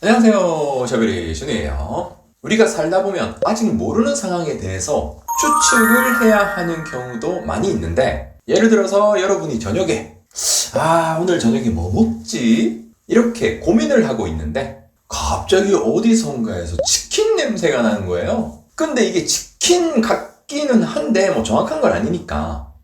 안녕하세요, 샤베리 슌이에요. 우리가 살다 보면 아직 모르는 상황에 대해서 추측을 해야 하는 경우도 많이 있는데, 예를 들어서 여러분이 저녁에 오늘 저녁에 뭐 먹지? 이렇게 고민을 하고 있는데 갑자기 어디선가에서 치킨 냄새가 나는 거예요. 근데 이게 치킨 같기는 한데 뭐 정확한 건 아니니까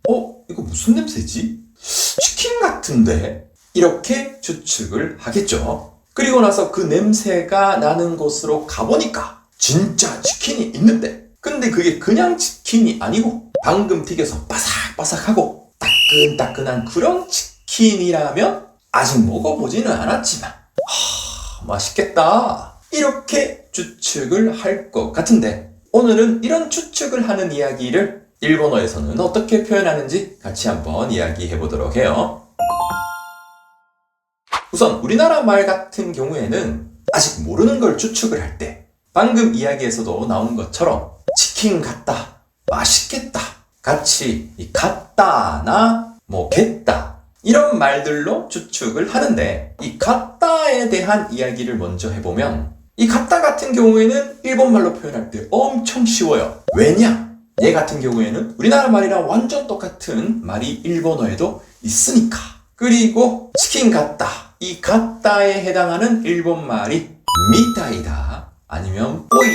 이거 무슨 냄새지? 치킨 같은데? 이렇게 추측을 하겠죠. 그리고 나서 그 냄새가 나는 곳으로 가보니까 진짜 치킨이 있는데, 근데 그게 그냥 치킨이 아니고 방금 튀겨서 바삭바삭하고 따끈따끈한 그런 치킨이라면 아직 먹어보지는 않았지만 맛있겠다, 이렇게 추측을 할 것 같은데, 오늘은 이런 추측을 하는 이야기를 일본어에서는 어떻게 표현하는지 같이 한번 이야기해 보도록 해요. 우선 우리나라 말 같은 경우에는 아직 모르는 걸 추측을 할 때 방금 이야기에서도 나온 것처럼 치킨 같다, 맛있겠다 같이 이 같다나 뭐 겠다 이런 말들로 추측을 하는데, 이 같다에 대한 이야기를 먼저 해보면, 이 같다 같은 경우에는 일본말로 표현할 때 엄청 쉬워요. 왜냐? 얘 같은 경우에는 우리나라 말이랑 완전 똑같은 말이 일본어에도 있으니까. 그리고 치킨 같다, 이 같다에 해당하는 일본 말이 미타이다 아니면 뽀이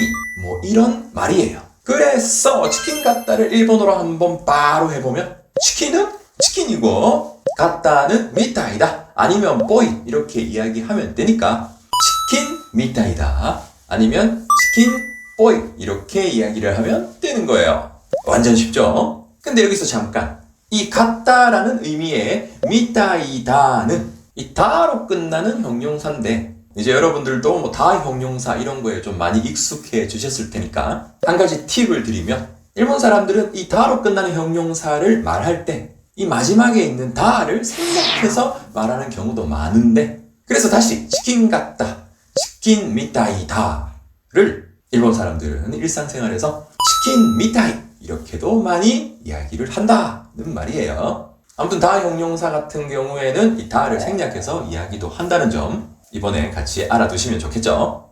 뭐 이런 말이에요. 그래서 치킨 같다를 일본어로 한번 바로 해보면, 치킨은 치킨이고 같다는 미타이다 아니면 뽀이 이렇게 이야기하면 되니까 치킨 미타이다 아니면 치킨 뽀이 이렇게 이야기를 하면 되는 거예요. 완전 쉽죠? 근데 여기서 잠깐, 이 같다라는 의미의 미타이다는 이 다로 끝나는 형용사인데, 이제 여러분들도 뭐 다 형용사 이런 거에 좀 많이 익숙해지셨을 테니까 한 가지 팁을 드리면, 일본 사람들은 이 다로 끝나는 형용사를 말할 때 이 마지막에 있는 다를 생략해서 말하는 경우도 많은데, 그래서 다시 치킨 같다, 치킨 미타이다를 일본 사람들은 일상생활에서 치킨 미타이 이렇게도 많이 이야기를 한다는 말이에요. 아무튼 다 형용사 같은 경우에는 이 다를 생략해서 이야기도 한다는 점 이번에 같이 알아두시면 좋겠죠.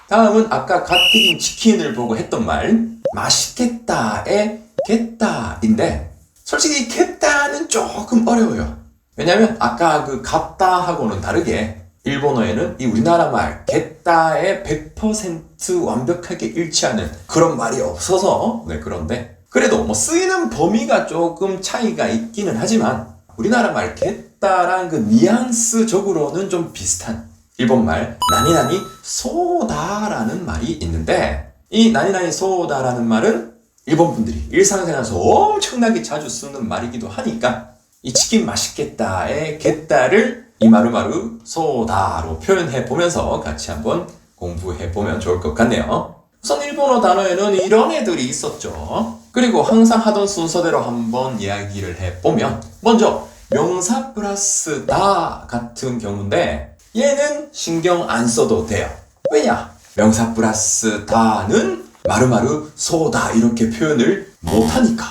다음은 아까 갓 튀긴 치킨을 보고 했던 말 맛있겠다의 겠다인데, 솔직히 겠다는 조금 어려워요. 왜냐면 아까 그 같다하고는 다르게 일본어에는 이 우리나라 말 겠다에 100% 완벽하게 일치하는 그런 말이 없어서 그런데, 그래도 뭐 쓰이는 범위가 조금 차이가 있기는 하지만 우리나라 말 겠다랑 그 뉘앙스적으로는 좀 비슷한 일본 말 나니나니 소다라는 말이 있는데, 이 나니나니 소다라는 말은 일본 분들이 일상생활에서 엄청나게 자주 쓰는 말이기도 하니까 이 치킨 맛있겠다의 겠다를 이 마루마루 소다로 표현해 보면서 같이 한번 공부해 보면 좋을 것 같네요. 우선 일본어 단어에는 이런 애들이 있었죠. 그리고 항상 하던 순서대로 한번 이야기를 해보면, 먼저 명사 플러스 다 같은 경우인데 얘는 신경 안 써도 돼요. 왜냐? 명사 플러스 다는 마루마루 소다 이렇게 표현을 못하니까.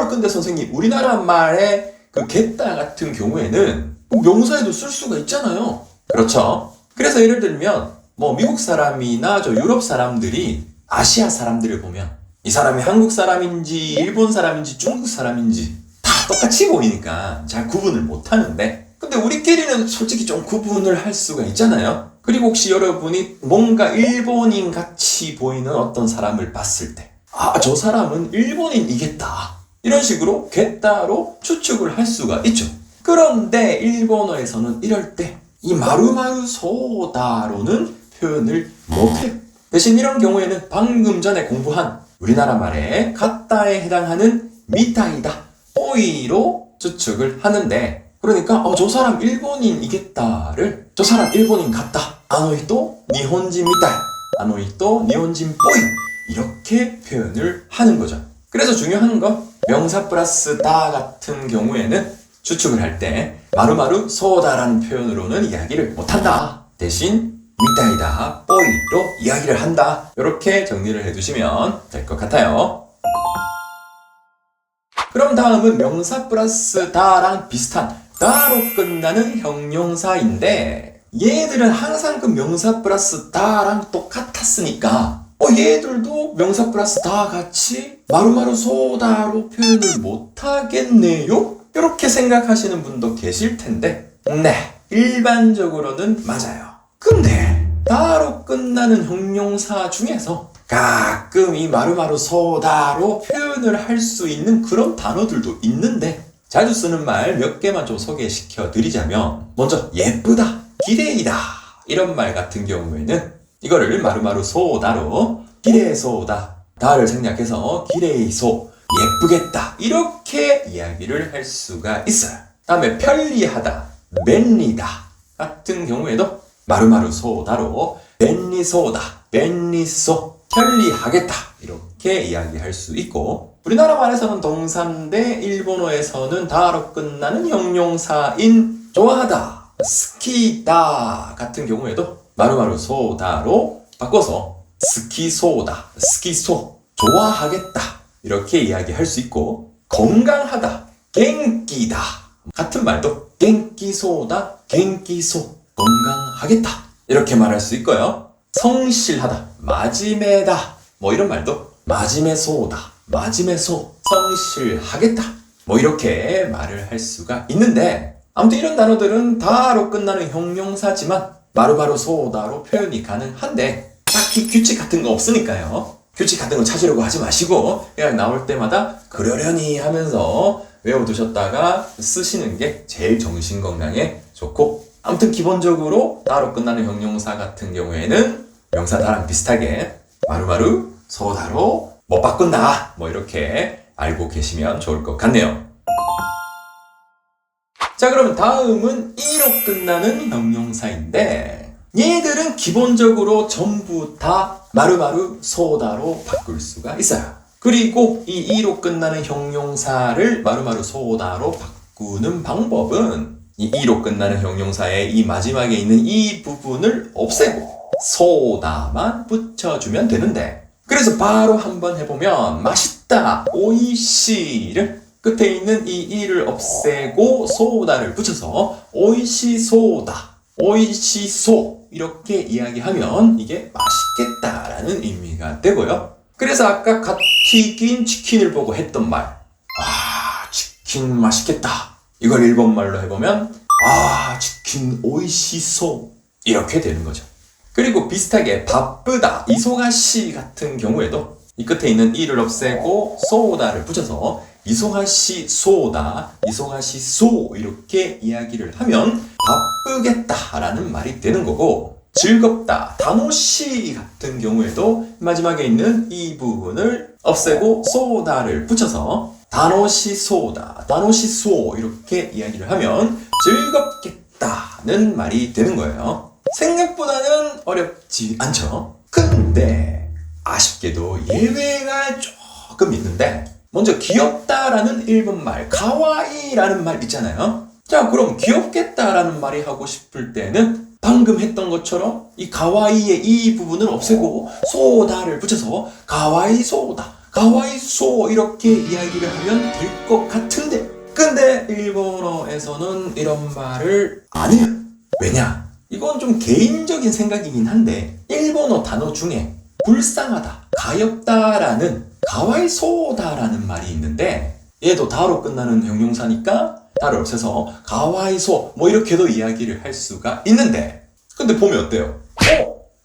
근데 선생님, 우리나라 말의 그 겠다 같은 경우에는 명사에도 쓸 수가 있잖아요. 그렇죠. 그래서 예를 들면 뭐 미국 사람이나 저 유럽 사람들이 아시아 사람들을 보면 이 사람이 한국 사람인지 일본 사람인지 중국 사람인지 다 똑같이 보이니까 잘 구분을 못 하는데, 근데 우리끼리는 솔직히 좀 구분을 할 수가 있잖아요. 그리고 혹시 여러분이 뭔가 일본인 같이 보이는 어떤 사람을 봤을 때 저 사람은 일본인이겠다 이런 식으로 겠다로 추측을 할 수가 있죠. 그런데 일본어에서는 이럴 때 이 마루마루 소다로는 표현을 못해요. 대신 이런 경우에는 방금 전에 공부한 우리나라 말의 같다에 해당하는 미타이다, 뽀이로 추측을 하는데, 그러니까 저 사람 일본인이겠다를 저 사람 일본인 같다, 아노이또 니혼진 미타이, 아노이또 니혼진 뽀이 이렇게 표현을 하는 거죠. 그래서 중요한 건 명사 플러스 다 같은 경우에는 추측을 할 때 마루마루 소다라는 표현으로는 이야기를 못한다, 대신 미타이다, 뽀이로 이야기를 한다, 이렇게 정리를 해두시면 될 것 같아요. 그럼 다음은 명사 플러스 다랑 비슷한 다로 끝나는 형용사인데, 얘들은 항상 그 명사 플러스 다랑 똑같았으니까 얘들도 명사 플러스 다 같이 마루마루 소다로 표현을 못하겠네요? 이렇게 생각하시는 분도 계실 텐데 네, 일반적으로는 맞아요. 근데 다로 끝나는 형용사 중에서 가끔 이 마루마루 소다로 표현을 할 수 있는 그런 단어들도 있는데 자주 쓰는 말 몇 개만 좀 소개시켜 드리자면 먼저 예쁘다, 기레이다 이런 말 같은 경우에는 이거를 마루마루 소다로 기레소다 다를 생략해서 기레이소 예쁘겠다 이렇게 이야기를 할 수가 있어요. 다음에 편리하다, 맨리다 같은 경우에도 마루마루 소다로 벤리소다, 벤리소 편리하겠다 이렇게 이야기할 수 있고 우리나라 말에서는 동사인데 일본어에서는 다로 끝나는 형용사인 좋아하다, 스키다 같은 경우에도 마루마루 소다로 바꿔서 스키소다, 스키소 좋아하겠다 이렇게 이야기할 수 있고 건강하다, 겐끼다 같은 말도 겐끼소다, 겐끼소 건강하겠다 이렇게 말할 수 있고요. 성실하다, 마지메다 이런 말도 마지메소다, 마지메소 성실하겠다 이렇게 말을 할 수가 있는데 아무튼 이런 단어들은 다로 끝나는 형용사지만 마루마루 소다로 표현이 가능한데 딱히 규칙 같은 거 없으니까요. 규칙 같은 거 찾으려고 하지 마시고 그냥 나올 때마다 그러려니 하면서 외워두셨다가 쓰시는 게 제일 정신 건강에 좋고 아무튼 기본적으로 다로 끝나는 형용사 같은 경우에는 명사다랑 비슷하게 마루마루 소다로 못 바꾼다 이렇게 알고 계시면 좋을 것 같네요. 자 그럼 다음은 이로 끝나는 형용사인데 얘들은 기본적으로 전부 다 마루마루 소다로 바꿀 수가 있어요. 그리고 이 이로 끝나는 형용사를 마루마루 소다로 바꾸는 방법은 이 이로 끝나는 형용사의 이 마지막에 있는 이 부분을 없애고 소다만 붙여주면 되는데 그래서 바로 한번 해보면 맛있다, 오이시를 끝에 있는 이 이를 없애고 소다를 붙여서 오이시소다, 오이시소 이렇게 이야기하면 이게 맛있겠다라는 의미가 되고요. 그래서 아까 갓 튀긴 치킨을 보고 했던 말 치킨 맛있겠다 이걸 일본말로 해보면 치킨 오이시소 이렇게 되는 거죠. 그리고 비슷하게 바쁘다, 이소가시 같은 경우에도 이 끝에 있는 이를 없애고 소다를 붙여서 이소가시 소다, 이소가시 소 이렇게 이야기를 하면 바쁘겠다라는 말이 되는 거고 즐겁다, 다노시 같은 경우에도 마지막에 있는 이 부분을 없애고 소다를 붙여서 다노시 소다, 다노시 소 이렇게 이야기를 하면 즐겁겠다는 말이 되는 거예요. 생각보다는 어렵지 않죠? 근데 아쉽게도 예외가 조금 있는데 먼저 귀엽다라는 일본말 가와이라는 말 있잖아요. 자 그럼 귀엽겠다라는 말이 하고 싶을 때는 방금 했던 것처럼 이 가와이의 이 부분을 없애고 소다를 붙여서 가와이 소다, 가와이 소 이렇게 이야기를 하면 될 것 같은데 근데 일본어에서는 이런 말을 안 해요. 왜냐? 이건 좀 개인적인 생각이긴 한데 일본어 단어 중에 불쌍하다, 가엾다라는 가와이소다라는 말이 있는데 얘도 다로 끝나는 형용사니까 다를 없애서 가와이소 이렇게도 이야기를 할 수가 있는데 근데 보면 어때요?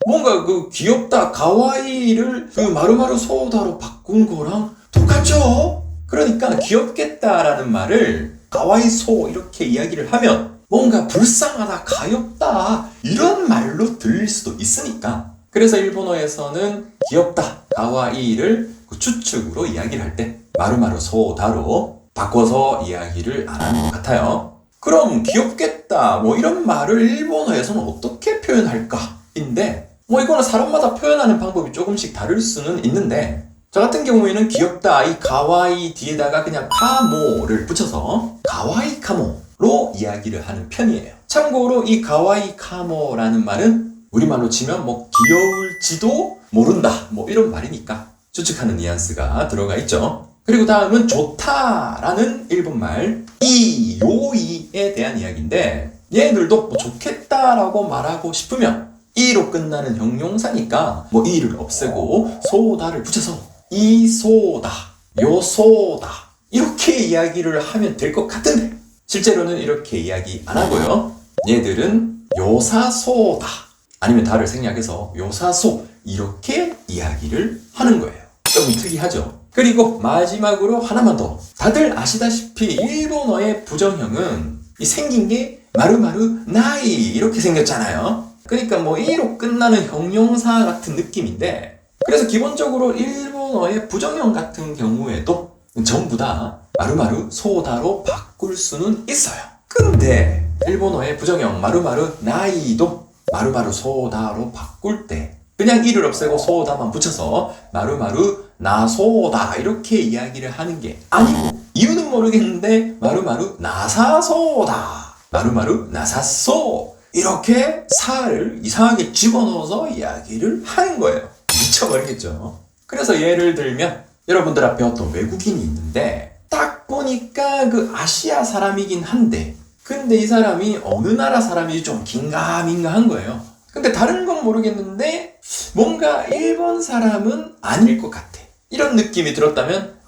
뭔가 그 귀엽다, 가와이를 그 마루마루 소다로 바꾼 거랑 똑같죠? 그러니까 귀엽겠다라는 말을 가와이소 이렇게 이야기를 하면 뭔가 불쌍하다, 가엾다 이런 말로 들릴 수도 있으니까 그래서 일본어에서는 귀엽다, 가와이를 그 추측으로 이야기를 할 때 마루마루 소다로 바꿔서 이야기를 안 하는 것 같아요. 그럼 귀엽겠다 이런 말을 일본어에서는 어떻게 표현할까? 인데 이거는 사람마다 표현하는 방법이 조금씩 다를 수는 있는데 저 같은 경우에는 귀엽다 이 가와이 뒤에다가 그냥 카모를 붙여서 가와이 카모로 이야기를 하는 편이에요. 참고로 이 가와이 카모라는 말은 우리말로 치면 귀여울지도 모른다 이런 말이니까 추측하는 뉘앙스가 들어가 있죠. 그리고 다음은 좋다라는 일본말 이요이에 대한 이야기인데 얘들도 뭐 좋겠다라고 말하고 싶으면 이로 끝나는 형용사니까 뭐 이를 없애고 소다를 붙여서 이 소다, 요 소다 이렇게 이야기를 하면 될 것 같은데 실제로는 이렇게 이야기 안 하고요. 얘들은 요사소다 아니면 다를 생략해서 요사소 이렇게 이야기를 하는 거예요. 좀 특이하죠? 그리고 마지막으로 하나만 더. 다들 아시다시피 일본어의 부정형은 이 생긴 게 마루마루 나이 이렇게 생겼잖아요. 그러니까 뭐 이로 끝나는 형용사 같은 느낌인데 그래서 기본적으로 일본어의 부정형 같은 경우에도 전부 다 마루마루 소다로 바꿀 수는 있어요. 근데 일본어의 부정형 마루마루 나이도 마루마루 소다로 바꿀 때 그냥 이를 없애고 소다만 붙여서 마루마루 나소다 이렇게 이야기를 하는 게 아니고 이유는 모르겠는데 마루마루 나사소다 마루마루 나사소 이렇게 사를 이상하게 집어넣어서 이야기를 하는 거예요. 미쳐버리겠죠. 그래서 예를 들면 여러분들 앞에 어떤 외국인이 있는데 딱 보니까 그 아시아 사람이긴 한데 근데 이 사람이 어느 나라 사람인지 좀 긴가민가한 거예요. 근데 다른 건 모르겠는데 뭔가 일본 사람은 아닐 것 같아. 이런 느낌이 들었다면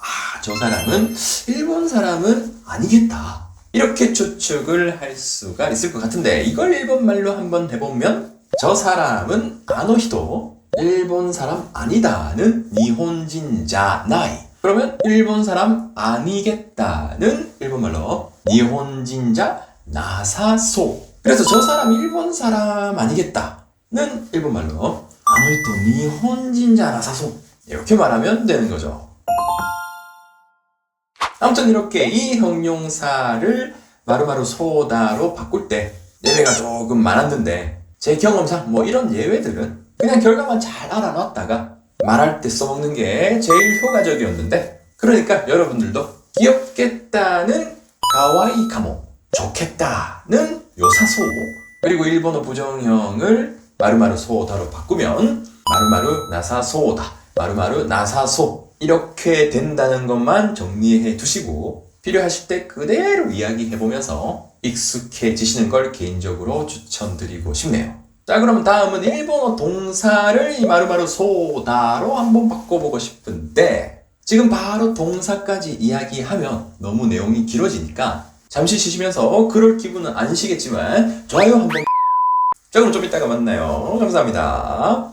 저 사람은 일본 사람은 아니겠다. 이렇게 추측을 할 수가 있을 것 같은데 이걸 일본말로 한번 해보면 저 사람은 아노히도 일본 사람 아니다는 니혼진자 나이 그러면 일본 사람 아니겠다는 일본말로 니혼진자 나사소 그래서 저 사람 일본 사람 아니겠다는 일본말로 아노히도 니혼진자 나사소 이렇게 말하면 되는 거죠. 아무튼 이렇게 이 형용사를 마루마루 소다로 바꿀 때 예외가 조금 많았는데 제 경험상 뭐 이런 예외들은 그냥 결과만 잘 알아놨다가 말할 때 써먹는 게 제일 효과적이었는데 그러니까 여러분들도 귀엽겠다는 가와이 카모 좋겠다는 요사소 그리고 일본어 부정형을 마루마루 소다로 바꾸면 마루마루 나사소다 마루마루 나사소 이렇게 된다는 것만 정리해 두시고 필요하실 때 그대로 이야기해보면서 익숙해지시는 걸 개인적으로 추천드리고 싶네요. 자 그럼 다음은 일본어 동사를 이 마루마루 소다로 한번 바꿔보고 싶은데 지금 바로 동사까지 이야기하면 너무 내용이 길어지니까 잠시 쉬시면서 그럴 기분은 아니시겠지만 좋아요 한번 자 그럼 좀 이따가 만나요. 감사합니다.